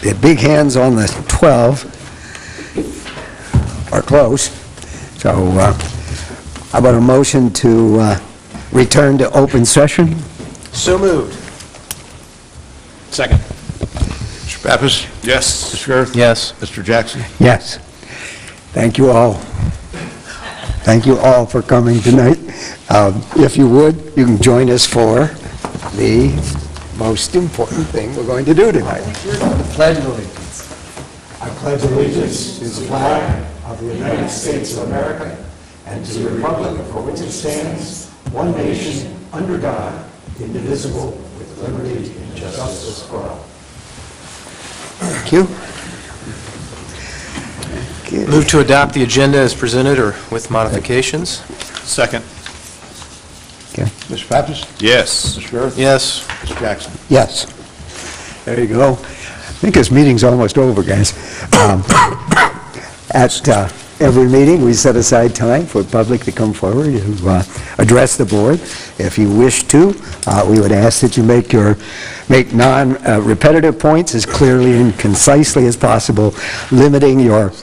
the big hands on the 12 are close. So how about a motion to return to open session? So moved. Second. Mr. Pappas? Yes. Mr. Garth? Yes. Mr. Jackson? Yes. Thank you all. Thank you all for coming tonight. If you would, you can join us for the most important thing we're going to do tonight. The Pledge of Allegiance. I pledge allegiance to the flag of the United States of America and to the republic for which it stands, one nation, under God, indivisible, with liberty and justice for all. Thank you. Okay. Move to adopt the agenda as presented or with modifications. Second. Okay. Mr. Pappas? Yes. Mr. Garth? Yes. Mr. Jackson? Yes. There you go. I think this meeting's almost over, guys. At every meeting, we set aside time for public to come forward to address the board. If you wish to, we would ask that you make non-repetitive points as clearly and concisely as possible, limiting your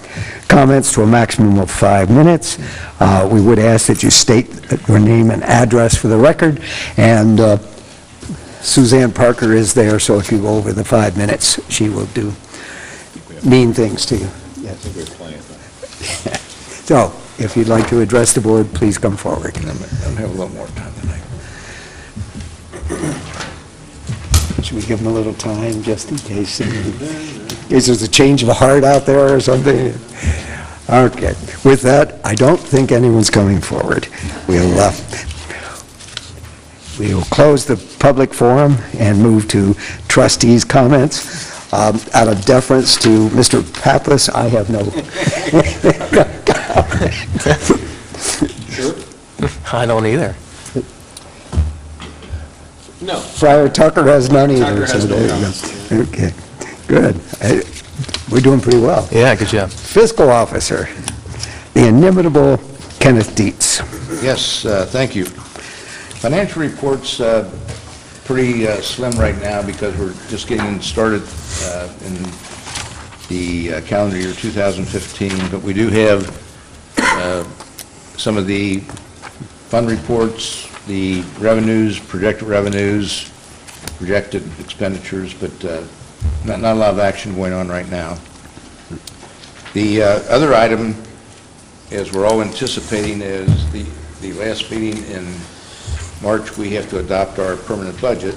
comments to a maximum of 5 minutes. We would ask that you state your name and address for the record, and Suzanne Parker is there, so if you go over the 5 minutes, she will do mean things to you. Yes. So, if you'd like to address the board, please come forward. I'm having a little more time tonight. Should we give them a little time, just in case there's a change of heart out there or something? Okay. With that, I don't think anyone's coming forward. We'll close the public forum and move to trustees' comments. Out of deference to Mr. Pappas, I have no Sure? I don't either. No. Friar Tucker has none either. Tucker has so no there you comments. go. Okay, good. We're doing pretty well. Yeah, good job. Fiscal Officer, the inimitable Kenneth Dietz. Yes, thank you. Financial reports pretty slim right now because we're just getting started in the calendar year 2015, but we do have some of the fund reports, the revenues, projected expenditures, but not a lot of action going on right now. The other item, as we're all anticipating, is the last meeting in March, we have to adopt our permanent budget.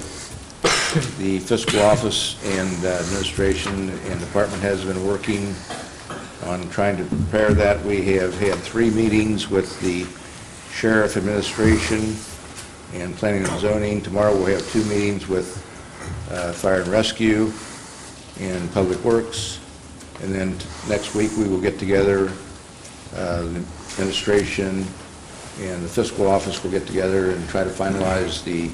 The fiscal office and administration and department has been working on trying to prepare that. We have had 3 meetings with the sheriff administration and planning and zoning. Tomorrow we'll have 2 meetings with fire and rescue and public works. And then next week we will get together, the administration and the fiscal office will get together and try to finalize the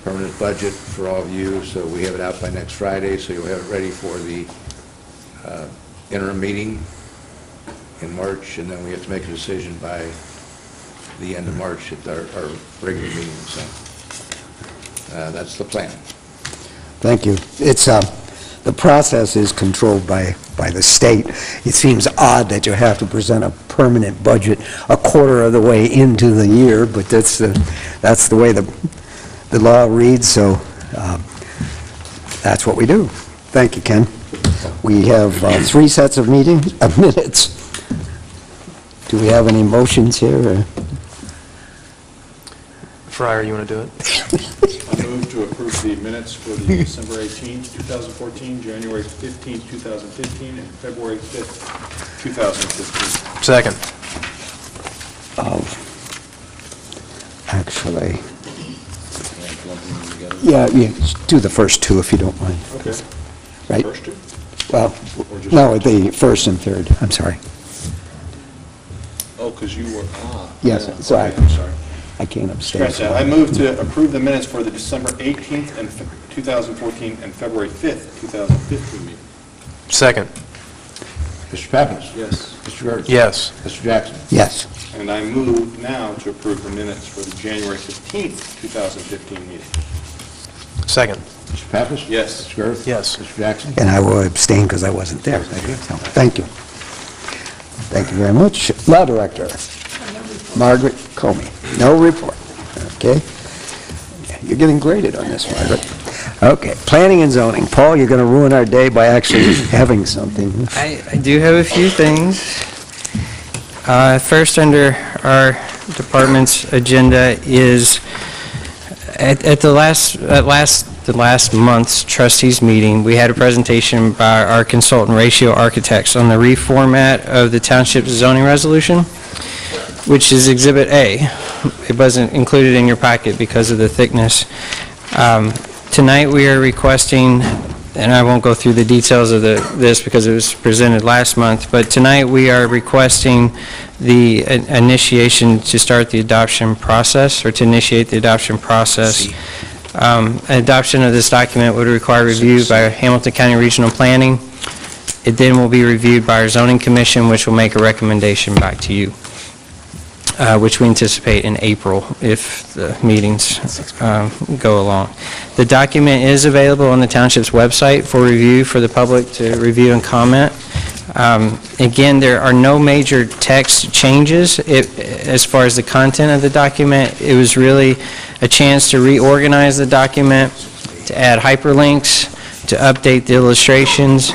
permanent budget for all of you, so we have it out by next Friday, so you'll have it ready for the interim meeting in March, and then we have to make a decision by the end of March at our regular meeting, so that's the plan. Thank you. It's the process is controlled by the state. It seems odd that you have to present a permanent budget a quarter of the way into the year, but that's the way the law reads, so that's what we do. Thank you, Ken. We have 3 sets of minutes. Do we have any motions here? Friar, you want to do it? I move to approve the minutes for the December 18th, 2014, January 15th, 2015, and February 5th, 2015. Second. Actually, yeah, do the first 2 if you don't mind. Okay. Right? First 2? Well, no, the first and third, I'm sorry. Oh, because you were, Yes, yeah. sorry. Okay, I'm sorry. I can't abstain. Scratch that. I move to approve the minutes for the December 18th and 2014 and February 5th, 2015 meeting. Second. Mr. Pappas? Yes. Mr. Garth? Yes. Mr. Jackson? Yes. And I move now to approve the minutes for the January 15th, 2015 meeting. Second. Mr. Pappas? Yes. Mr. Garth? Yes. Mr. Jackson? And I will abstain because I wasn't there. So, thank you. Thank you very much. Law Director, Margaret Comey. No report. Okay. You're getting graded on this, Margaret. Okay. Planning and zoning. Paul, you're going to ruin our day by actually having something. I do have a few things. First, under our department's agenda is at the last month's trustees meeting, we had a presentation by our consultant Ratio Architects on the reformat of the township's zoning resolution, which is Exhibit A. It wasn't included in your packet because of the thickness. Tonight we are requesting, and I won't go through the details of this because it was presented last month, but tonight we are requesting the initiation to start the adoption process, or to initiate the adoption process. Adoption of this document would require review by Hamilton County Regional Planning. It then will be reviewed by our Zoning Commission, which will make a recommendation back to you, which we anticipate in April if the meetings go along. The document is available on the township's website for review for the public to review and comment. Again, there are no major text changes as far as the content of the document. It was really a chance to reorganize the document, to add hyperlinks, to update the illustrations.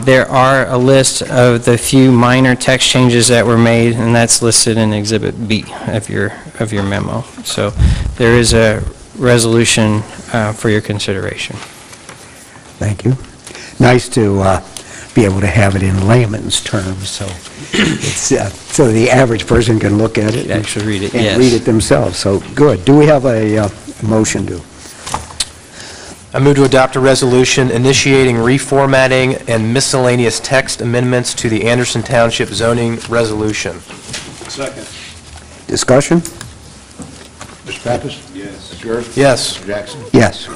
There are a list of the few minor text changes that were made, and that's listed in Exhibit B of your memo. So there is a resolution for your consideration. Thank you. Nice to be able to have it in layman's terms, so it's so the average person can look at it Actually read it, and yes. read it themselves. So good. Do we have a motion to? I move to adopt a resolution initiating reformatting and miscellaneous text amendments to the Anderson Township zoning resolution. Second. Discussion? Mr. Pappas? Yes. Mr. Garth? Yes. Mr. Jackson? Yes.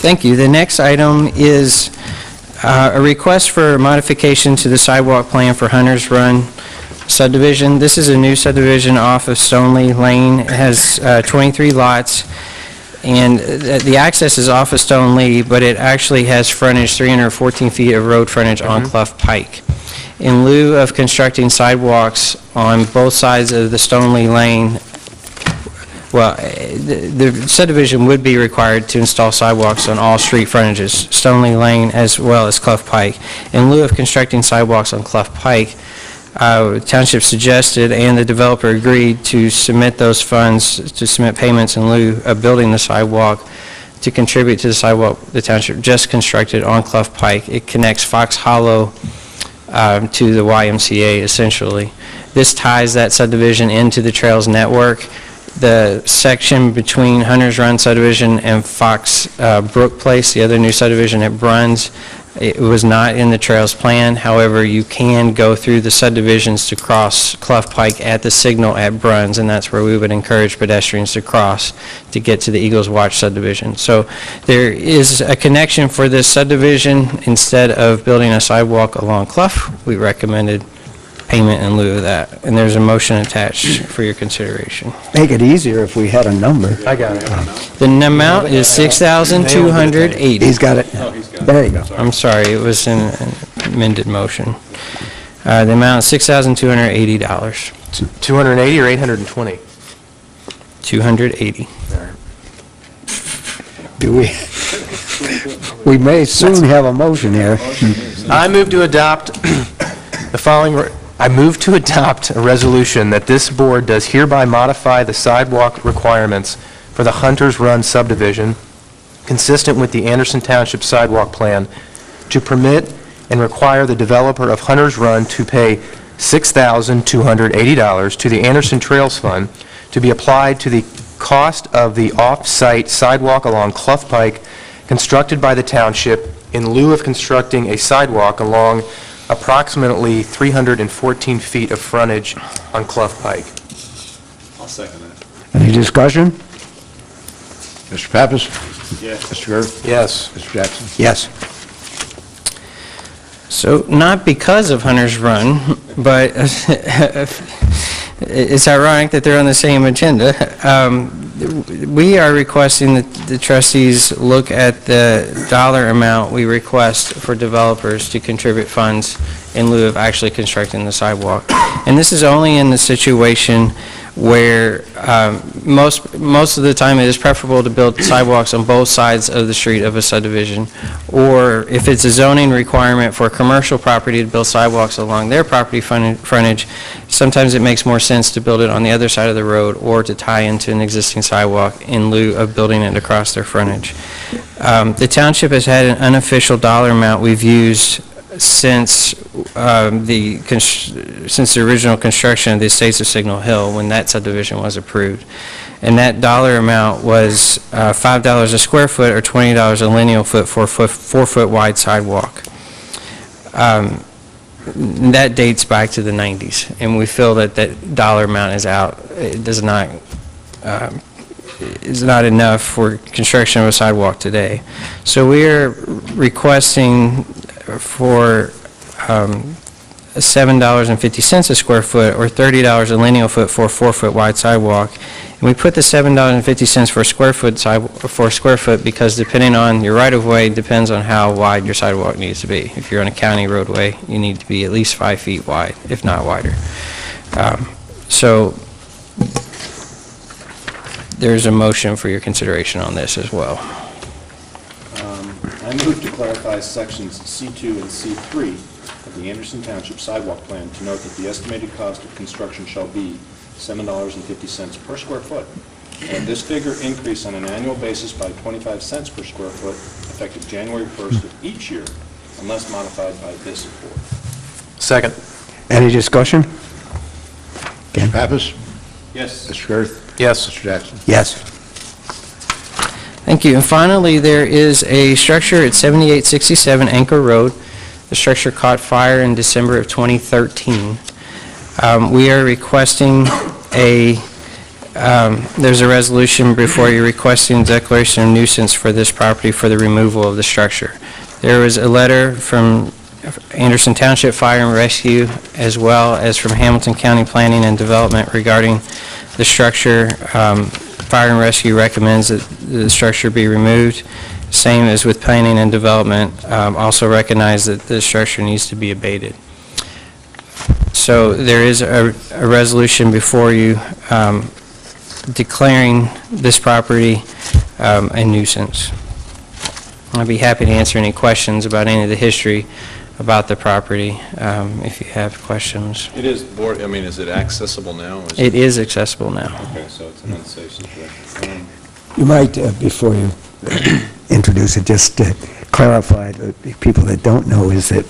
Thank you. The next item is a request for modification to the sidewalk plan for Hunter's Run subdivision. This is a new subdivision off of Stoneleigh Lane. It has 23 lots, and the access is off of Stoneleigh, but it actually has frontage, 314 feet of road frontage on Clough Pike. In lieu of constructing sidewalks on both sides of the Stoneleigh Lane, well, the subdivision would be required to install sidewalks on all street frontages, Stoneleigh Lane as well as Clough Pike. In lieu of constructing sidewalks on Clough Pike, Township suggested and the developer agreed to submit those funds, to submit payments in lieu of building the sidewalk to contribute to the sidewalk the Township just constructed on Clough Pike. It connects Fox Hollow to the YMCA, essentially. This ties that subdivision into the Trails network. The section between Hunter's Run subdivision and Fox Brook Place, the other new subdivision at Bruns, it was not in the Trails plan. However, you can go through the subdivisions to cross Clough Pike at the signal at Bruns, and that's where we would encourage pedestrians to cross to get to the Eagles Watch subdivision. So there is a connection for this subdivision. Instead of building a sidewalk along Clough, we recommended payment in lieu of that. And there's a motion attached for your consideration. Make it easier if we had a number. I got it. The amount is $6,280. He's got it. Oh, he's got it. There you go. I'm sorry, it was an amended motion. The amount is $6,280. 280 or 820? 280. Do we may soon have a motion here. I move to adopt the following. I move to adopt a resolution that this board does hereby modify the sidewalk requirements for the Hunter's Run subdivision consistent with the Anderson Township sidewalk plan to permit and require the developer of Hunter's Run to pay $6,280 to the Anderson Trails Fund to be applied to the cost of the off-site sidewalk along Clough Pike constructed by the township in lieu of constructing a sidewalk along approximately 314 feet of frontage on Clough Pike. I'll second that. Any discussion? Mr. Pappas? Yes. Mr. Garth? Yes. Mr. Jackson? Yes. So not because of Hunter's Run, but It's ironic that they're on the same agenda. We are requesting that the trustees look at the dollar amount we request for developers to contribute funds in lieu of actually constructing the sidewalk. And this is only in the situation where most of the time it is preferable to build sidewalks on both sides of the street of a subdivision, or if it's a zoning requirement for a commercial property to build sidewalks along their property frontage, sometimes it makes more sense to build it on the other side of the road or to tie into an existing sidewalk in lieu of building it across their frontage. The township has had an unofficial dollar amount we've used since the original construction of the Estates of Signal Hill, when that subdivision was approved. And that dollar amount was $5 a square foot or $20 a lineal foot for a 4-foot wide sidewalk. That dates back to the 90s, and we feel that that dollar amount is out. It does not is not enough for construction of a sidewalk today. So we are requesting for $7.50 a square foot or $30 a lineal foot for a 4-foot wide sidewalk. And we put the $7.50 for a square foot because depending on your right-of-way depends on how wide your sidewalk needs to be. If you're on a county roadway, you need to be at least 5 feet wide, if not wider. So there's a motion for your consideration on this as well. I move to clarify sections C2 and C3 of the Anderson Township sidewalk plan to note that the estimated cost of construction shall be $7.50 per square foot, and this figure increase on an annual basis by 25 cents per square foot effective January 1st of each year, unless modified by this board. Second. Any discussion? Ken? Pappas? Yes. Mr. Girth? Yes. Mr. Jackson? Yes. Thank you. And finally, there is a structure at 7867 Anchor Road. The structure caught fire in December of 2013. We are requesting there's a resolution before you requesting declaration of nuisance for this property for the removal of the structure. There was a letter from Anderson Township Fire and Rescue as well as from Hamilton County Planning and Development regarding the structure. Fire and Rescue recommends that the structure be removed. Same as with Planning and Development, also recognize that the structure needs to be abated. So there is a resolution before you declaring this property a nuisance. I'd be happy to answer any questions about any of the history about the property, if you have questions. It is, board, I mean, is it accessible now? It is accessible now. Okay, so it's an unsafe situation. You might, before you introduce it, just to clarify to the people that don't know, is that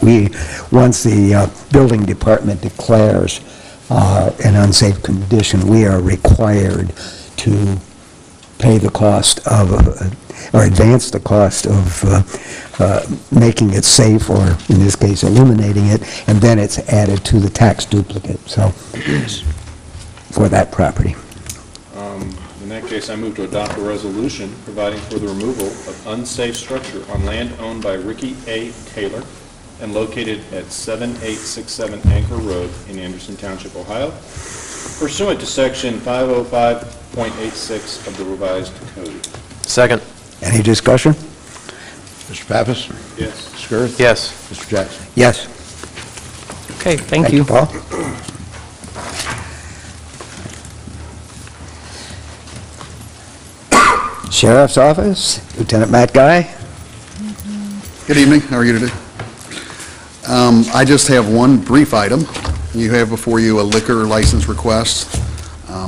once the building department declares an unsafe condition, we are required to pay the cost of, or advance the cost of making it safe, or in this case, eliminating it, and then it's added to the tax duplicate, so, for that property. In that case, I move to adopt a resolution providing for the removal of unsafe structure on land owned by Ricky A. Taylor and located at 7867 Anchor Road in Anderson Township, Ohio, pursuant to Section 505.86 of the revised code. Second. Any discussion? Mr. Pappas? Yes. Mr. Girth? Yes. Mr. Jackson? Yes. Okay, thank you. Paul. Sheriff's Office, Lieutenant Matt Guy. Good evening. How are you today? I just have one brief item. You have before you a liquor license request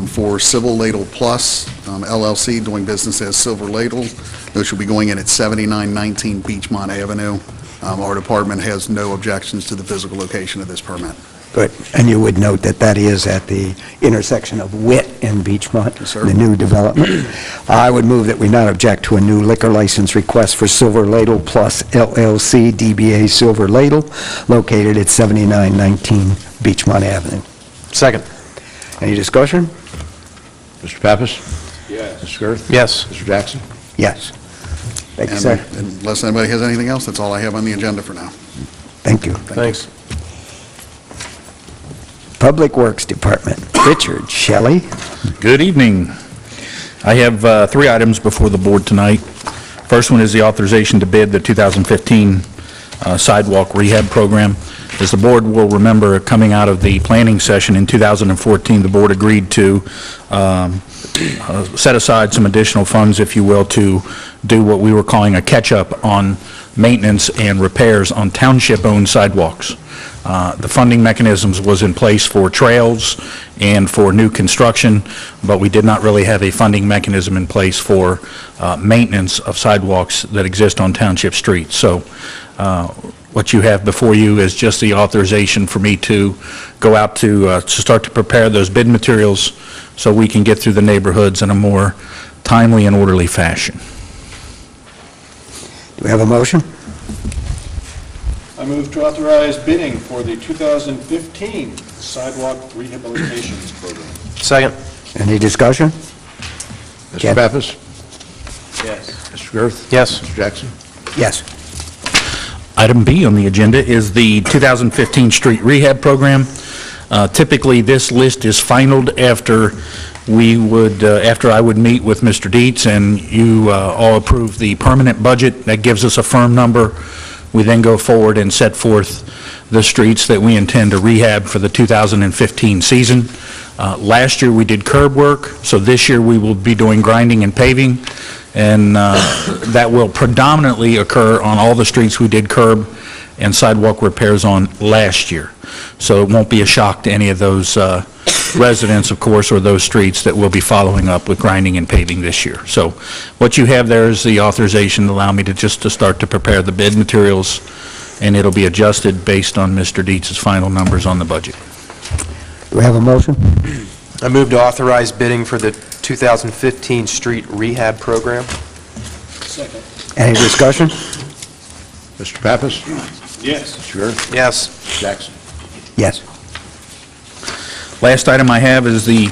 for Civil Ladle Plus LLC, doing business as Silver Ladle. This will be going in at 7919 Beachmont Avenue. Our department has no objections to the physical location of this permit. Good. And you would note that that is at the intersection of Witt and Beachmont, Yes, sir. the new development. I would move that we not object to a new liquor license request for Silver Ladle Plus LLC, DBA Silver Ladle, located at 7919 Beachmont Avenue. Second. Any discussion? Mr. Pappas? Yes. Mr. Girth? Yes. Mr. Jackson? Yes. Thank you, And sir. unless anybody has anything else, that's all I have on the agenda for now. Thank you. Thanks. Public Works Department, Richard Shelley. Good evening. I have 3 items before the board tonight. First one is the authorization to bid the 2015 sidewalk rehab program. As the board will remember, coming out of the planning session in 2014, the board agreed to set aside some additional funds, if you will, to do what we were calling a catch-up on maintenance and repairs on township-owned sidewalks. The funding mechanisms was in place for trails and for new construction, but we did not really have a funding mechanism in place for maintenance of sidewalks that exist on township streets. So what you have before you is just the authorization for me to go out to start to prepare those bid materials so we can get through the neighborhoods in a more timely and orderly fashion. Do we have a motion? I move to authorize bidding for the 2015 sidewalk rehabilitations program. Second. Any discussion? Mr. Ken? Pappas? Yes. Mr. Girth? Yes. Mr. Jackson? Yes. Item B on the agenda is the 2015 street rehab program. Typically, this list is finalized after after I would meet with Mr. Dietz and you all approve the permanent budget. That gives us a firm number. We then go forward and set forth the streets that we intend to rehab for the 2015 season. Last year we did curb work, so this year we will be doing grinding and paving, and that will predominantly occur on all the streets we did curb and sidewalk repairs on last year. So it won't be a shock to any of those residents, of course, or those streets that will be following up with grinding and paving this year. So what you have there is the authorization to allow me to start to prepare the bid materials, and it'll be adjusted based on Mr. Dietz's final numbers on the budget. Do we have a motion? I move to authorize bidding for the 2015 street rehab program. Second. Any discussion? Mr. Pappas? Yes. Mr. Girth? Yes. Mr. Jackson? Yes. Last item I have is the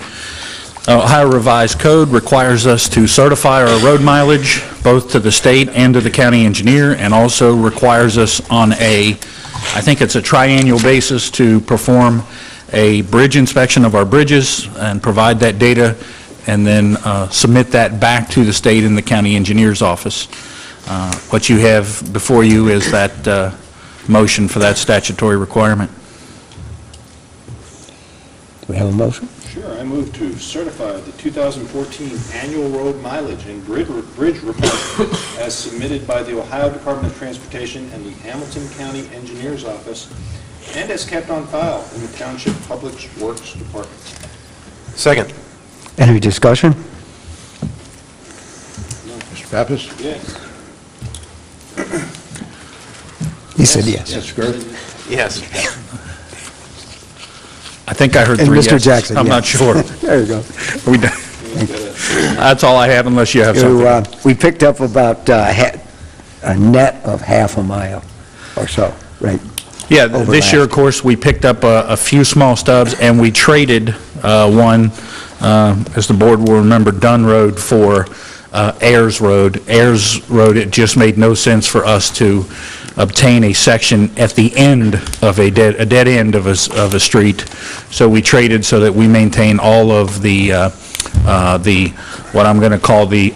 Ohio Revised Code requires us to certify our road mileage both to the state and to the county engineer, and also requires us on I think it's a triannual basis, to perform a bridge inspection of our bridges and provide that data, and then submit that back to the state and the county engineer's office. What you have before you is that motion for that statutory requirement. Do we have a motion? Sure. I move to certify the 2014 annual road mileage and bridge report as submitted by the Ohio Department of Transportation and the Hamilton County Engineers Office, and as kept on file in the Township Public Works Department. Second. Any discussion? Mr. Pappas? Yes. He said yes. Mr. Girth? Yes. I think I heard And 3 Mr. yeses. Jackson, I'm yeah. not sure. There you go. Are we done? That's all I have, unless you have something. We picked up about a net of half a mile or so, right? Yeah, over this year, last of course, we picked up a few small stubs, and we traded one, as the board will remember, Dunn Road for Ayers Road. Ayers Road, it just made no sense for us to obtain a section at the end of a dead end of a street. So we traded so that we maintain all of the what I'm going to call the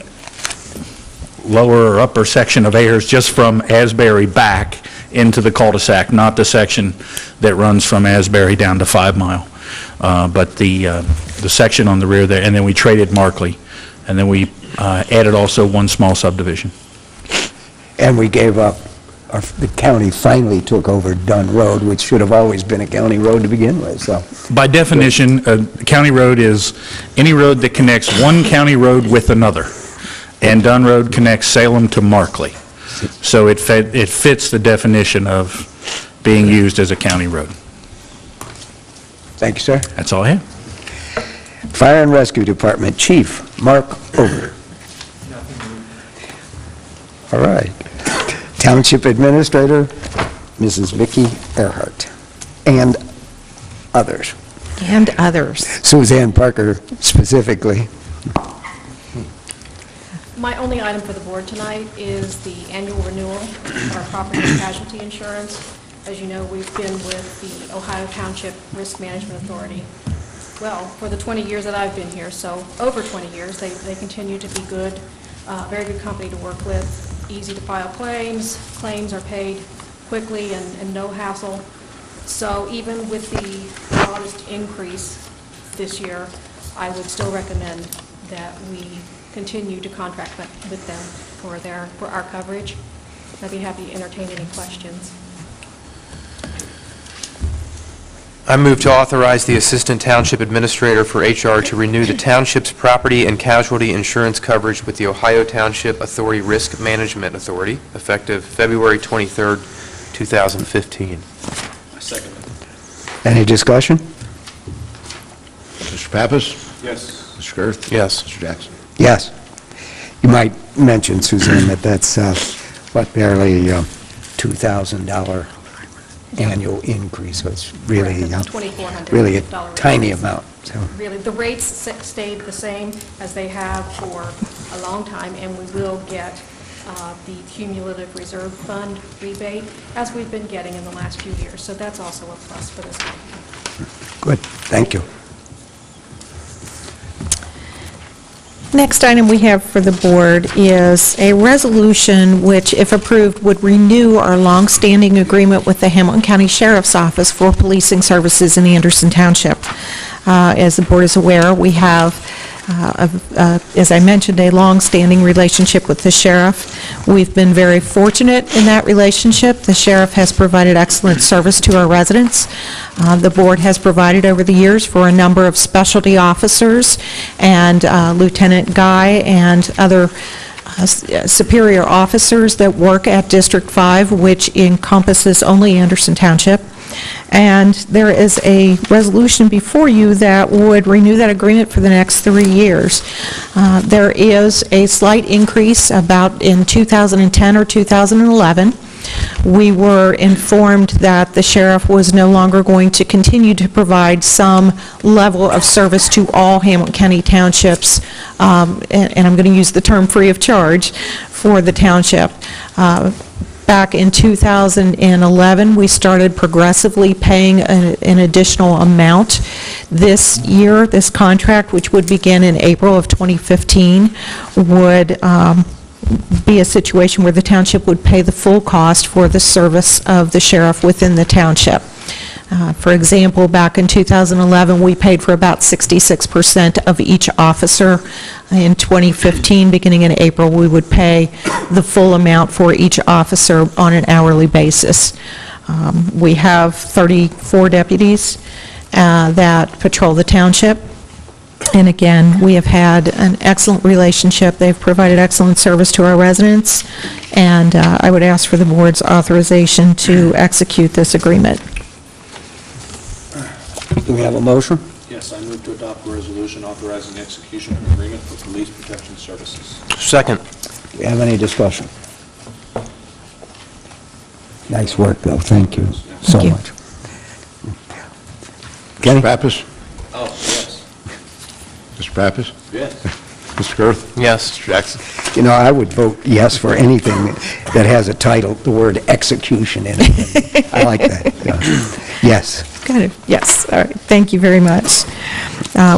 lower or upper section of Ayers, just from Asbury back into the cul-de-sac, not the section that runs from Asbury down to 5 Mile, but the section on the rear there. And then we traded Markley, and then we added also one small subdivision. And we gave up, the county finally took over Dunn Road, which should have always been a county road to begin with, so. By definition, a county road is any road that connects one county road with another, and Dunn Road connects Salem to Markley. So it fits the definition of being used as a county road. Thank you, sir. That's all I have. Fire and Rescue Department, Chief Mark Over. All right. Township Administrator, Mrs. Vicki Earhart, and others. And others. Suzanne Parker specifically. My only item for the board tonight is the annual renewal of our property and casualty insurance. As you know, we've been with the Ohio Township Risk Management Authority, well, for the 20 years that I've been here, so over 20 years. They continue to be good, very good company to work with, easy to file claims. Claims are paid quickly and no hassle. So even with the modest increase this year, I would still recommend that we continue to contract with them for our coverage. I'd be happy to entertain any questions. I move to authorize the Assistant Township Administrator for HR to renew the township's property and casualty insurance coverage with the Ohio Township Authority Risk Management Authority, effective February 23rd, 2015. I second it. Any discussion? Mr. Pappas? Yes. Mr. Girth? Yes. Mr. Jackson? Yes. You might mention, Suzanne, that that's, barely $2,000 annual increase, so it's really, Correct, it's $2,400 really a dollar tiny raise. amount, so. Really, the rates stayed the same as they have for a long time, and we will get the cumulative reserve fund rebate, as we've been getting in the last few years. So that's also a plus for this company. Good, thank you. Next item we have for the board is a resolution which, if approved, would renew our longstanding agreement with the Hamilton County Sheriff's Office for policing services in Anderson Township. As the board is aware, we have, as I mentioned, a longstanding relationship with the sheriff. We've been very fortunate in that relationship. The sheriff has provided excellent service to our residents. The board has provided over the years for a number of specialty officers, and Lieutenant Guy and other superior officers that work at District 5, which encompasses only Anderson Township. And there is a resolution before you that would renew that agreement for the next 3 years. There is a slight increase about in 2010 or 2011. We were informed that the sheriff was no longer going to continue to provide some level of service to all Hamilton County townships, and I'm going to use the term free of charge for the township. Back in 2011, we started progressively paying an additional amount. This year, this contract, which would begin in April of 2015, would be a situation where the township would pay the full cost for the service of the sheriff within the township. For example, back in 2011, we paid for about 66% of each officer. In 2015, beginning in April, we would pay the full amount for each officer on an hourly basis. We have 34 deputies that patrol the township. And again, we have had an excellent relationship. They've provided excellent service to our residents, and I would ask for the board's authorization to execute this agreement. Do we have a motion? Yes, I move to adopt a resolution authorizing execution of an agreement for police protection services. Second. Do we have any discussion? Nice work, though, thank you so you. much. Kenny? Mr. Pappas? Oh, yes. Mr. Pappas? Yes. Mr. Girth? Yes. Mr. Jackson? You know, I would vote yes for anything that has a title, the word execution in it. I like that. Yeah. Yes. Got it. Yes. All right. Thank you very much.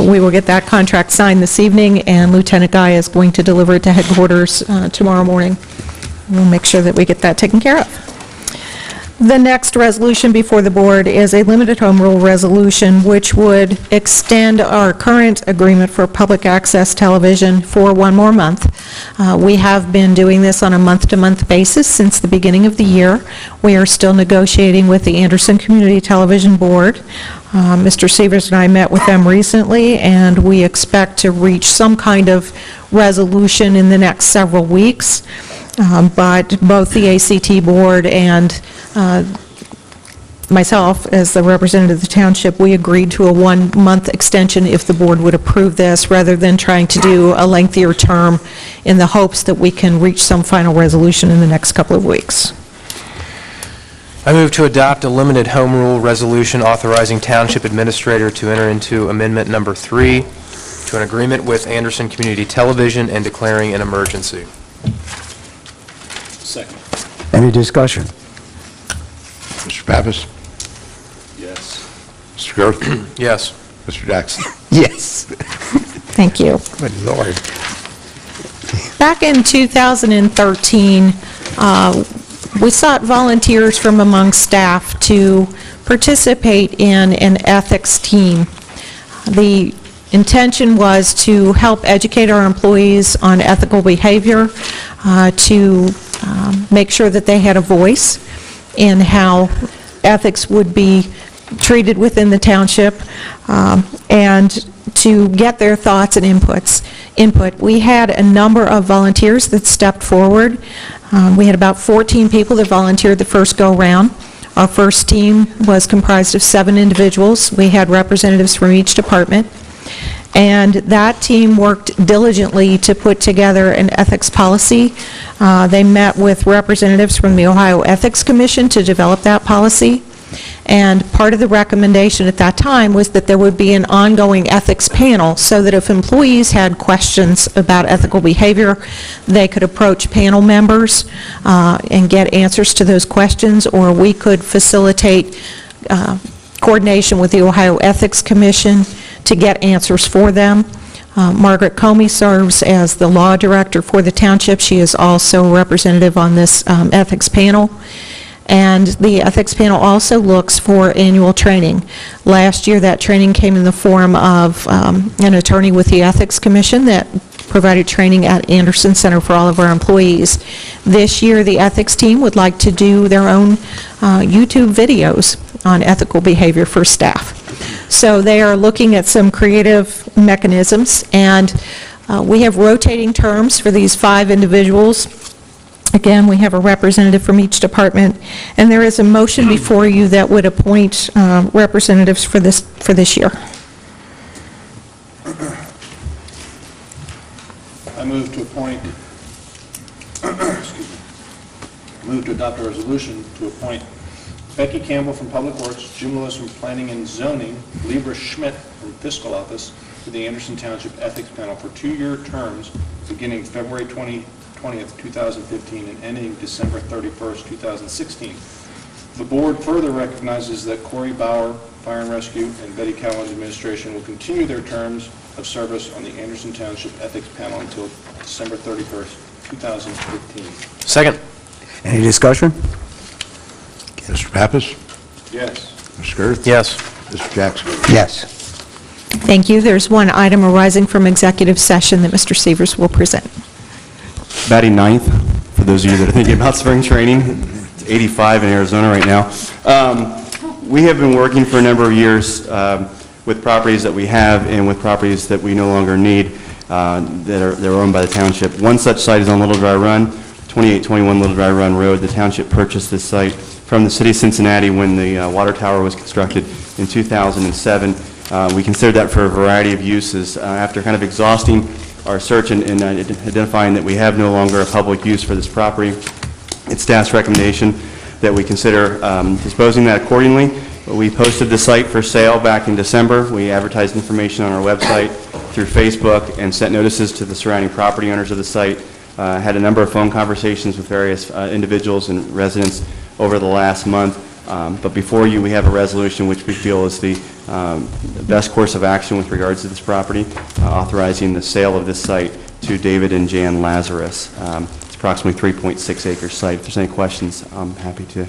We will get that contract signed this evening, and Lieutenant Guy is going to deliver it to headquarters tomorrow morning. We'll make sure that we get that taken care of. The next resolution before the board is a limited home rule resolution which would extend our current agreement for public access television for 1 more month. We have been doing this on a month-to-month basis since the beginning of the year. We are still negotiating with the Anderson Community Television Board. Mr. Severs and I met with them recently, and we expect to reach some kind of resolution in the next several weeks. But both the ACT board and myself, as the representative of the township, we agreed to a 1-month extension if the board would approve this, rather than trying to do a lengthier term in the hopes that we can reach some final resolution in the next couple of weeks. I move to adopt a limited home rule resolution authorizing Township Administrator to enter into Amendment Number 3 to an agreement with Anderson Community Television and declaring an emergency. Second. Any discussion? Mr. Pappas? Yes. Mr. Girth? Yes. Mr. Jackson? Yes. Thank you. Good Lord. Back in 2013, we sought volunteers from among staff to participate in an ethics team. The intention was to help educate our employees on ethical behavior, to make sure that they had a voice in how ethics would be treated within the township, and to get their thoughts and input. We had a number of volunteers that stepped forward. We had about 14 people that volunteered the first go-round. Our first team was comprised of 7 individuals. We had representatives from each department. And that team worked diligently to put together an ethics policy. They met with representatives from the Ohio Ethics Commission to develop that policy. And part of the recommendation at that time was that there would be an ongoing ethics panel so that if employees had questions about ethical behavior, they could approach panel members and get answers to those questions, or we could facilitate coordination with the Ohio Ethics Commission to get answers for them. Margaret Comey serves as the law director for the township. She is also a representative on this ethics panel. And the ethics panel also looks for annual training. Last year, that training came in the form of an attorney with the Ethics Commission that provided training at Anderson Center for all of our employees. This year, the ethics team would like to do their own YouTube videos on ethical behavior for staff. So they are looking at some creative mechanisms, and we have rotating terms for these 5 individuals. Again, we have a representative from each department, and there is a motion before you that would appoint representatives for this year. I move to appoint, move to adopt a resolution to appoint Becky Campbell from Public Works, Jim Lewis from Planning and Zoning, Libra Schmidt from Fiscal Office to the Anderson Township Ethics Panel for 2-year terms beginning February 20th, 2015 and ending December 31st, 2016. The board further recognizes that Corey Bauer, Fire and Rescue, and Betty Cowan's administration will continue their terms of service on the Anderson Township Ethics Panel until December 31st, 2015. Second. Any discussion? Mr. Pappas? Yes. Mr. Girth? Yes. Mr. Jackson? Yes. Thank you. There's one item arising from executive session that Mr. Severs will present. Batting 9th, for those of you that are thinking about spring training. It's 85 in Arizona right now. We have been working for a number of years with properties that we have and with properties that we no longer need that are owned by the township. One such site is on Little Dry Run, 2821 Little Dry Run Road. The township purchased this site from the city of Cincinnati when the water tower was constructed in 2007. We considered that for a variety of uses. After kind of exhausting our search and identifying that we have no longer a public use for this property, it's staff's recommendation that we consider disposing that accordingly. We posted the site for sale back in December. We advertised information on our website through Facebook and sent notices to the surrounding property owners of the site. Had a number of phone conversations with various individuals and residents over the last month. But before you, we have a resolution which we feel is the best course of action with regards to this property, authorizing the sale of this site to David and Jan Lazarus. It's approximately 3.6 acre site. If there's any questions, I'm happy to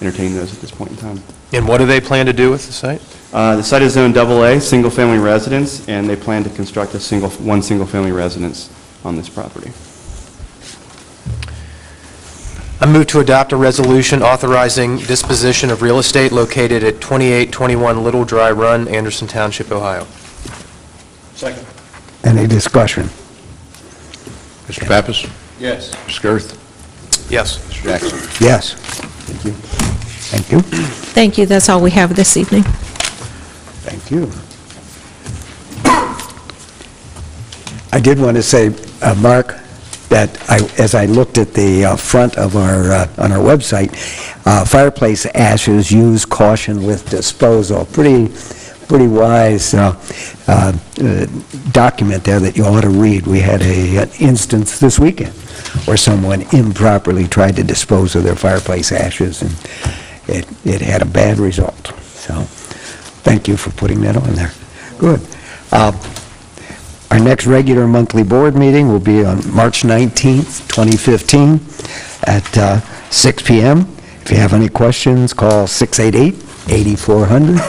entertain those at this point in time. And what do they plan to do with the site? The site is zoned AA, single-family residence, and they plan to construct one single-family residence on this property. I move to adopt a resolution authorizing disposition of real estate located at 2821 Little Dry Run, Anderson Township, Ohio. Second. Any discussion? Mr. Pappas? Yes. Mr. Girth? Yes. Mr. Jackson? Yes. Thank you. Thank you. Thank you. That's all we have this evening. Thank you. I did want to say, Mark, that as I looked at the front of our on our website, fireplace ashes, use caution with disposal. Pretty wise document there that you ought to read. We had an instance this weekend where someone improperly tried to dispose of their fireplace ashes, and it had a bad result. So, thank you for putting that on there. Good. Our next regular monthly board meeting will be on March 19th, 2015, at 6 p.m. If you have any questions, call 688-8400.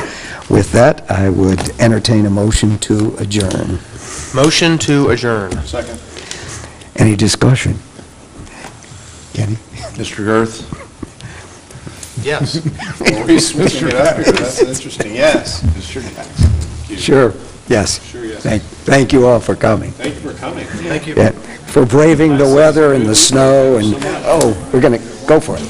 With that, I would entertain a motion to adjourn. Motion to adjourn. Second. Any discussion? Kenny? Mr. Girth? Yes. He's switching it up here, that's interesting, yes. Mr. Jackson? Sure, yes. Sure, yes. Thank you all for coming. Thank you for coming. Thank you. Yeah, for braving the weather and the snow, and, oh, we're going to go for it.